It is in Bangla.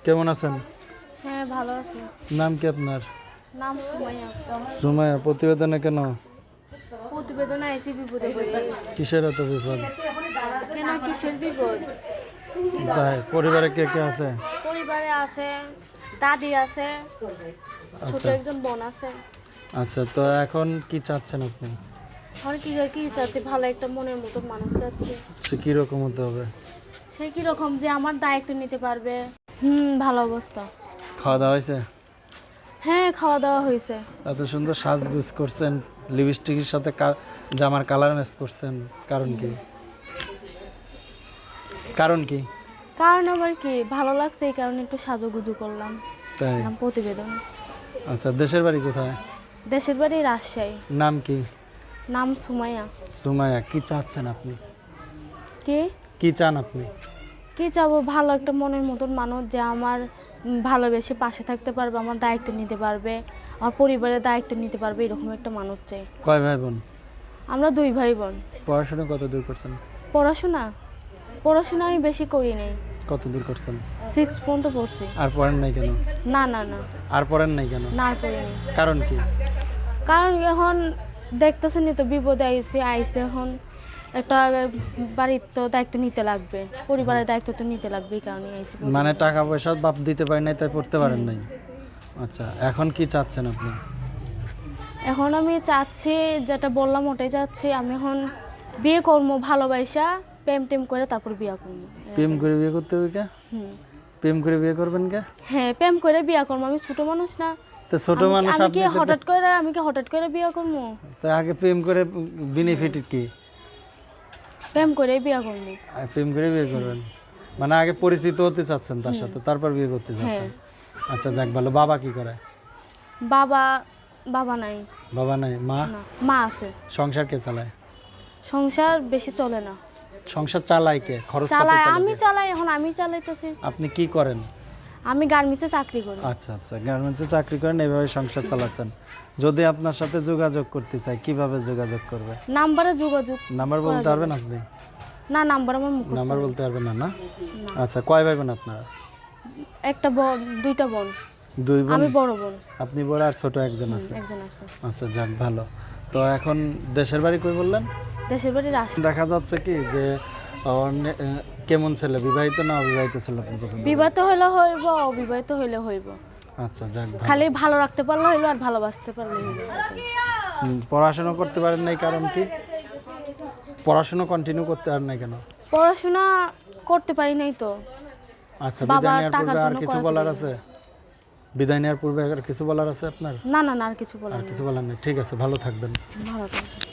কেমন আছেন? হ্যাঁ ভালো আছি। নাম কি আপনার? নাম সুমাইয়া। সুমাইয়া, প্রতিবেদনে কেন? প্রতিবেদনে আইসি বিপদে পড়ে গেছি। কিসের এত বিপদ? কেন কিসের বিপদ? তাই পরিবারে কে কে আছে? পরিবারে আছে দাদি আছে, ছোট একজন বোন আছে। আচ্ছা, তো এখন কি চাচ্ছেন আপনি? আর কি কি চাচ্ছি, ভালো একটা মনের মতো মানুষ চাচ্ছি। সে কিরকম হতে হবে? সে কিরকম যে আমার দায়িত্ব নিতে পারবে। ভালো অবস্থা। খাওয়া দাওয়া হয়েছে? হ্যাঁ খাওয়া দাওয়া হয়েছে। এত সুন্দর সাজগুজ করছেন, লিপস্টিকের সাথে জামার কালার ম্যাচ করছেন, কারণ কি? কারণ কি? কারণ আবার কি ভালো লাগছে, এই কারণে একটু সাজুগুজু করলাম। তাই? প্রতিবেদন। আচ্ছা, দেশের বাড়ি কোথায়? দেশের বাড়ি রাজশাহী। নাম কি? নাম সুমাইয়া। সুমাইয়া, কি চাচ্ছেন আপনি? কি কি চান আপনি? কি চাবো, ভালো একটা মনের মতন মানুষ যে আমার ভালোবেসে পাশে থাকতে পারবে, আমার দায়িত্ব নিতে পারবে, আমার পরিবারের দায়িত্ব নিতে পারবে, এরকম একটা মানুষ চাই। কয় ভাই বোন? আমরা 2 ভাই বোন। পড়াশোনা কত দূর করছেন? পড়াশোনা আমি বেশি করি নাই। কত দূর করছেন? 6 পর্যন্ত পড়ছি। আর পড়েন নাই কেন? না। আর পড়েন নাই কেন? না আর পড়িনি। কারণ কি? কারণ এখন দেখতেছেন তো বিপদে আইসে এখন একটা বাড়ির তো দায়িত্ব নিতে লাগবে, পরিবারের দায়িত্ব তো নিতে লাগবে, এই কারণে আইসি। মানে টাকা পয়সা বাপ দিতে পারেন নাই, তাই পড়তে পারেন নাই। আচ্ছা, এখন কি চাচ্ছেন আপনি? এখন আমি চাচ্ছি, যেটা বললাম ওটাই চাচ্ছি, আমি এখন বিয়ে করবো ভালোবাসা, প্রেম টেম করে তারপর বিয়ে করবো। প্রেম করে বিয়ে করতে হবে কে? প্রেম করে বিয়ে করবেন কে? হ্যাঁ প্রেম করে বিয়ে করবো, আমি ছোট মানুষ না। তো ছোট মানুষ আমি আপনি কি হঠাৎ করে বিয়ে করবো? তো আগে প্রেম করে বেনিফিট কি? প্রেম করে বিয়ে করবো। প্রেম করে বিয়ে করবেন মানে আগে পরিচিত হতে চাচ্ছেন তার সাথে, তারপর বিয়ে করতে চাচ্ছেন। আচ্ছা যাক ভালো। বাবা কি করে? বাবা নাই। বাবা নাই? মা? না, মা আছে। সংসার কে চালায়? সংসার বেশি চলে না। সংসার চালায় কে? খরচ পাতি চালাই চালায় আমি, কে? চালাই এখন আমি চালাইতেছি। আপনি কি করেন? আমি গার্মেন্টসে চাকরি করি। আচ্ছা আচ্ছা, গার্মেন্টসে চাকরি করেন, এইভাবে সংসার চালাচ্ছেন। যদি আপনার সাথে যোগাযোগ করতে চাই, কিভাবে যোগাযোগ করবে? নাম্বারে যোগাযোগ। নাম্বার বলতে পারবেন আপনি? না, নাম্বার আমার মুখস্থ নাম্বার নেই। বলতে পারবেন না? না। আচ্ছা, কয় ভাই বোন আপনারা? একটা বোন, 2টা বোন। 2 বোন? আমি বড় বোন। আপনি বড়, আর ছোট একজন আছে? একজন আছে। আচ্ছা যাক ভালো। তো এখন দেশের বাড়ি কই বললেন? দেশের বাড়ি রাজশাহী। দেখা যাচ্ছে কি যে কেমন ছেলে, বিবাহিত না অবিবাহিত ছেলে আপনি পছন্দ করেন? বিবাহিত হইলে হইব, অবিবাহিত হইলে হইব। আচ্ছা যাক ভালো। খালি ভালো রাখতে পারলে হইলো, আর ভালোবাসতে পারলে হইলো। পড়াশোনা করতে পারেন নাই কারণ কি? পড়াশোনা কন্টিনিউ করতে পারেন নাই কেন? পড়াশোনা করতে পারি নাই তো। আচ্ছা, বাবা বিদায় নেওয়ার টাকার পূর্বে আর জন্য কিছু করাতে বলার পারি আছে? বিদায় নেওয়ার পূর্বে আর কিছু বলার আছে আপনার? না, আর কিছু বলার আর নেই। কিছু বলার নেই। ঠিক আছে, ভালো থাকবেন। ভালো থাকবেন।